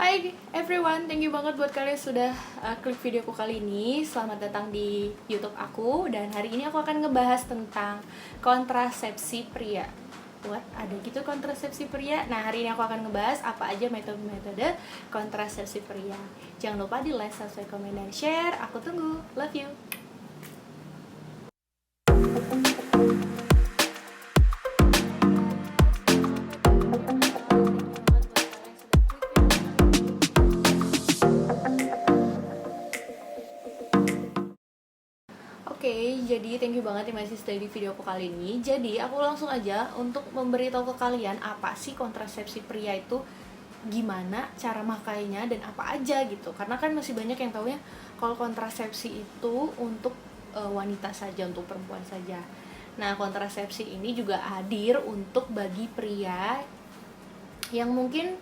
Hai everyone, thank you banget buat kalian sudah klik videoku kali ini. Selamat datang di YouTube aku. Dan hari ini aku akan ngebahas tentang kontrasepsi pria. What? Ada gitu kontrasepsi pria? Nah, hari ini aku akan ngebahas apa aja metode-metode kontrasepsi pria. Jangan lupa di like, subscribe, komen, dan share. Aku tunggu. Love you. Oke, jadi thank you banget yang masih stay di video aku kali ini. Jadi aku langsung aja untuk memberitahu ke kalian apa sih kontrasepsi pria itu, gimana cara makainya dan apa aja gitu. Karena kan masih banyak yang taunya kalau kontrasepsi itu untuk wanita saja, untuk perempuan saja. Nah, kontrasepsi ini juga hadir untuk bagi pria yang mungkin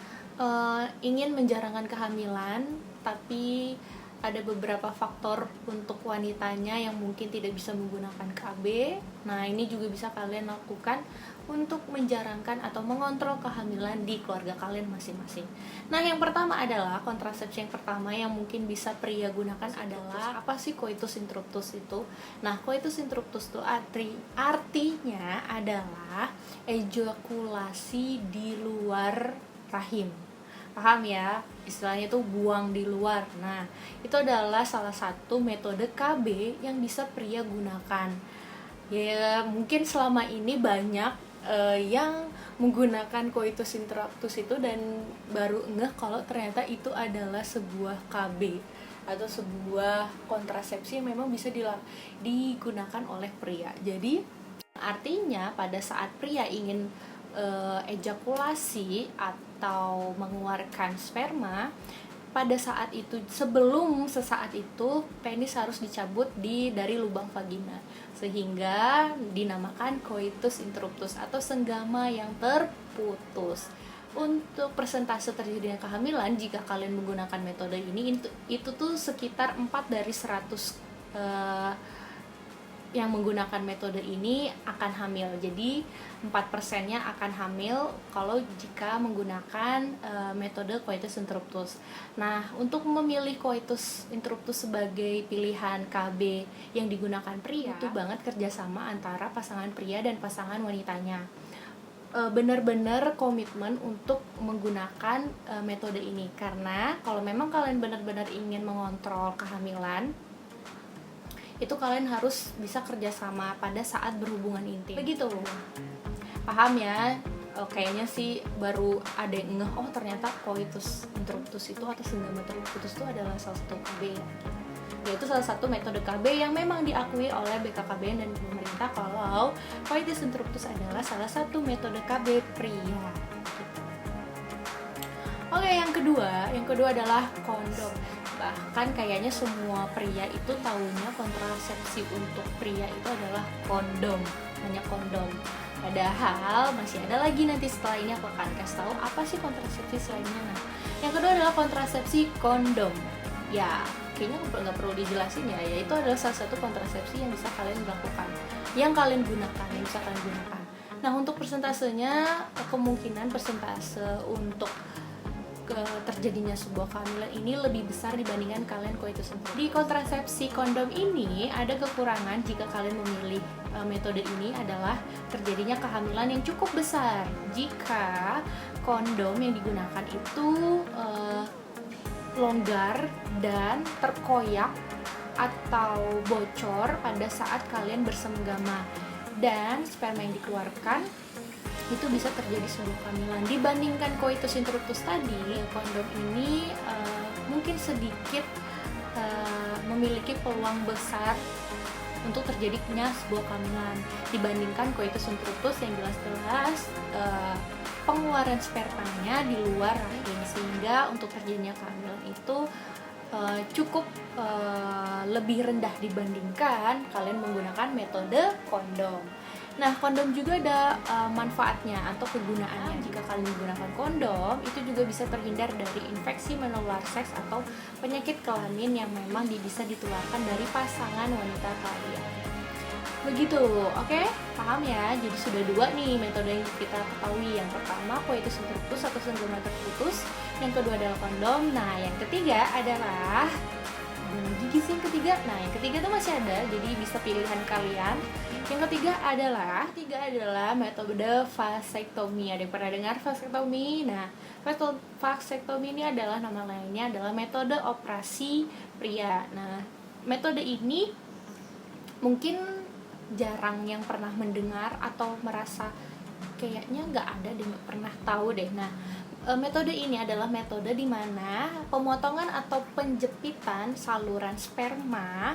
ingin menjarangkan kehamilan, tapi ada beberapa faktor untuk wanitanya yang mungkin tidak bisa menggunakan KB. Nah, ini juga bisa kalian lakukan untuk menjarangkan atau mengontrol kehamilan di keluarga kalian masing-masing. Nah, yang pertama adalah kontrasepsi yang pertama yang mungkin bisa pria gunakan adalah apa sih coitus interruptus itu? Nah, coitus interruptus itu artinya adalah ejakulasi di luar rahim. Paham ya? Istilahnya itu buang di luar. Nah, itu adalah salah satu metode KB yang bisa pria gunakan. Ya, mungkin selama ini banyak yang menggunakan coitus interruptus itu dan baru ngeh kalau ternyata itu adalah sebuah KB atau sebuah kontrasepsi yang memang bisa digunakan oleh pria. Jadi, artinya pada saat pria ingin ejakulasi atau mengeluarkan sperma, pada saat itu, sebelum sesaat itu, penis harus dicabut dari lubang vagina, sehingga dinamakan coitus interruptus atau senggama yang terputus. Untuk persentase terjadinya kehamilan jika kalian menggunakan metode ini itu tuh sekitar 4 dari 100 yang menggunakan metode ini akan hamil. Jadi 4%-nya akan hamil kalau jika menggunakan metode coitus interruptus. Nah, untuk memilih coitus interruptus sebagai pilihan KB yang digunakan pria, itu banget kerjasama antara pasangan pria dan pasangan wanitanya. Benar-benar komitmen untuk menggunakan metode ini, karena kalau memang kalian benar-benar ingin mengontrol kehamilan, itu kalian harus bisa kerjasama pada saat berhubungan intim. Begitu, paham ya? Kayaknya sih baru ada yang ngeh, oh ternyata coitus interruptus itu atau senggama terputus itu adalah salah satu KB ya. Yaitu salah satu metode KB yang memang diakui oleh BKKBN dan pemerintah kalau coitus interruptus adalah salah satu metode KB pria. Oke, yang kedua adalah kondom. Bahkan kayaknya semua pria itu taunya kontrasepsi untuk pria itu adalah kondom, hanya kondom. Padahal masih ada lagi, nanti setelah ini aku akan kasih tahu apa sih kontrasepsi selainnya. Nah, yang kedua adalah kontrasepsi kondom. Ya, kayaknya nggak perlu dijelasin ya, yaitu adalah salah satu kontrasepsi yang bisa kalian lakukan, yang kalian gunakan, yang bisa kalian gunakan. Nah, untuk persentasenya, kemungkinan persentase untuk terjadinya sebuah kehamilan ini lebih besar dibandingkan kalian coitus interruptus. Di kontrasepsi kondom ini ada kekurangan jika kalian memilih metode ini adalah terjadinya kehamilan yang cukup besar jika kondom yang digunakan itu longgar dan terkoyak atau bocor pada saat kalian bersenggama, dan sperma yang dikeluarkan itu bisa terjadi sebuah kehamilan. Dibandingkan coitus interruptus tadi, kondom ini mungkin sedikit memiliki peluang besar untuk terjadinya sebuah kehamilan dibandingkan coitus interruptus yang jelas-jelas pengeluaran spermanya di luar rahim, sehingga untuk terjadinya kehamilan itu cukup lebih rendah dibandingkan kalian menggunakan metode kondom. Nah, kondom juga ada manfaatnya atau kegunaannya. Jika kalian menggunakan kondom, itu juga bisa terhindar dari infeksi menular seks atau penyakit kelamin yang memang bisa ditularkan dari pasangan wanita kalian. Begitu, oke? Paham ya? Jadi sudah dua nih metode yang kita ketahui. Yang pertama coitus interruptus atau senggama terputus. Yang kedua adalah kondom. Nah, yang ketiga adalah gigi sih yang ketiga. Nah, yang ketiga tuh masih ada, jadi bisa pilihan kalian. Yang ketiga adalah metode vasektomi. Ada yang pernah dengar vasektomi? Nah, vasektomi ini adalah nama lainnya adalah metode operasi pria. Nah, metode ini mungkin jarang yang pernah mendengar atau merasa kayaknya nggak ada deh, nggak pernah tahu deh. Nah, metode ini adalah metode di mana pemotongan atau penjepitan saluran sperma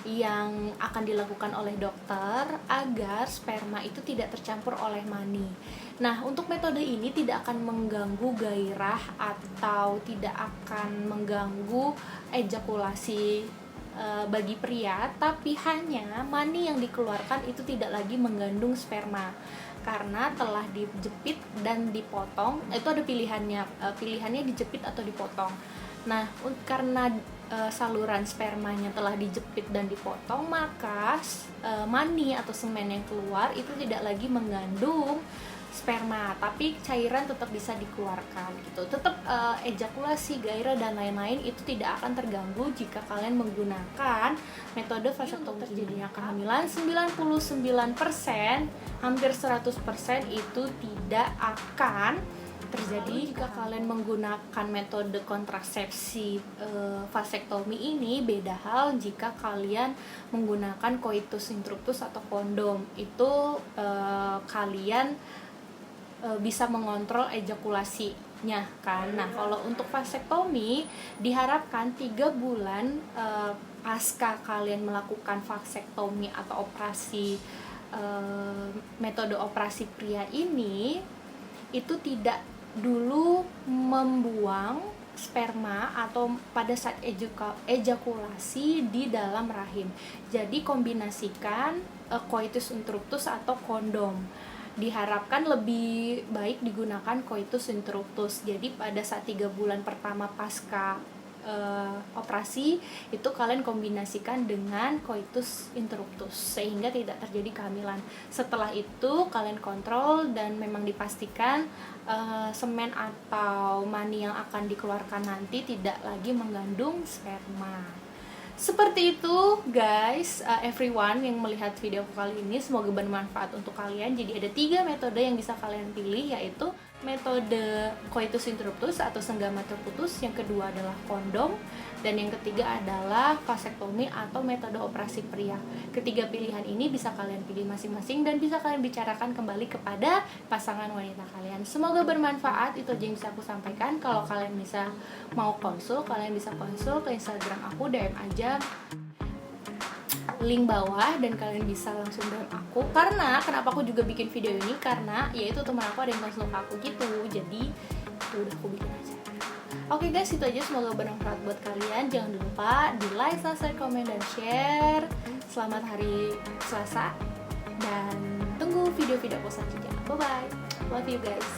yang akan dilakukan oleh dokter agar sperma itu tidak tercampur oleh mani. Nah, untuk metode ini tidak akan mengganggu gairah atau tidak akan mengganggu ejakulasi bagi pria, tapi hanya mani yang dikeluarkan itu tidak lagi mengandung sperma karena telah dijepit dan dipotong. Itu ada pilihannya dijepit atau dipotong. Nah, karena saluran spermanya telah dijepit dan dipotong, maka mani atau semen yang keluar itu tidak lagi mengandung sperma, tapi cairan tetap bisa dikeluarkan gitu. Tetap ejakulasi, gairah dan lain-lain itu tidak akan terganggu jika kalian menggunakan metode vasektomi. Terjadinya kehamilan 99%, hampir 100% itu tidak akan terjadi jika kalian menggunakan metode kontrasepsi vasektomi ini. Beda hal jika kalian menggunakan coitus interruptus atau kondom. Itu kalian bisa mengontrol ejakulasinya kan. Nah, kalau untuk vasektomi diharapkan 3 bulan pasca kalian melakukan vasektomi atau operasi metode operasi pria ini itu tidak dulu membuang sperma atau pada saat ejakulasi di dalam rahim. Jadi kombinasikan coitus interruptus atau kondom. Diharapkan lebih baik digunakan coitus interruptus. Jadi pada saat 3 bulan pertama pasca operasi itu kalian kombinasikan dengan coitus interruptus sehingga tidak terjadi kehamilan. Setelah itu kalian kontrol dan memang dipastikan semen atau mani yang akan dikeluarkan nanti tidak lagi mengandung sperma. Seperti itu guys, everyone yang melihat video kali ini, semoga bermanfaat untuk kalian. Jadi ada 3 metode yang bisa kalian pilih, yaitu metode coitus interruptus atau senggama terputus, yang kedua adalah kondom, dan yang ketiga adalah vasektomi atau metode operasi pria. Ketiga pilihan ini bisa kalian pilih masing-masing dan bisa kalian bicarakan kembali kepada pasangan wanita kalian. Semoga bermanfaat, itu aja yang bisa aku sampaikan. Kalau kalian bisa mau konsul, kalian bisa konsul ke Instagram aku, DM aja link bawah dan kalian bisa langsung DM aku. Karena kenapa aku juga bikin video ini, karena yaitu teman aku ada yang konsul ke aku gitu, jadi itu udah aku bikin aja. Oke guys, itu aja, semoga bermanfaat buat kalian. Jangan lupa di like, subscribe, komen, dan share. Selamat hari Selasa dan tunggu video-video aku selanjutnya. Bye bye, love you guys.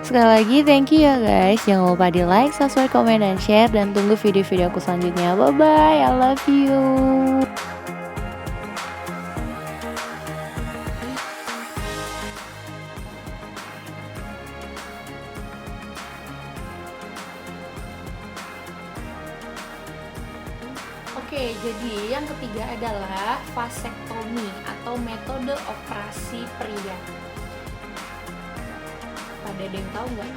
Sekali lagi thank you ya guys. Jangan lupa di like, subscribe, komen, dan share. Dan tunggu video-video aku selanjutnya. Bye bye, I love you. Oke, jadi yang ketiga adalah vasektomi atau metode operasi pria. Pada ada yang tahu nggak?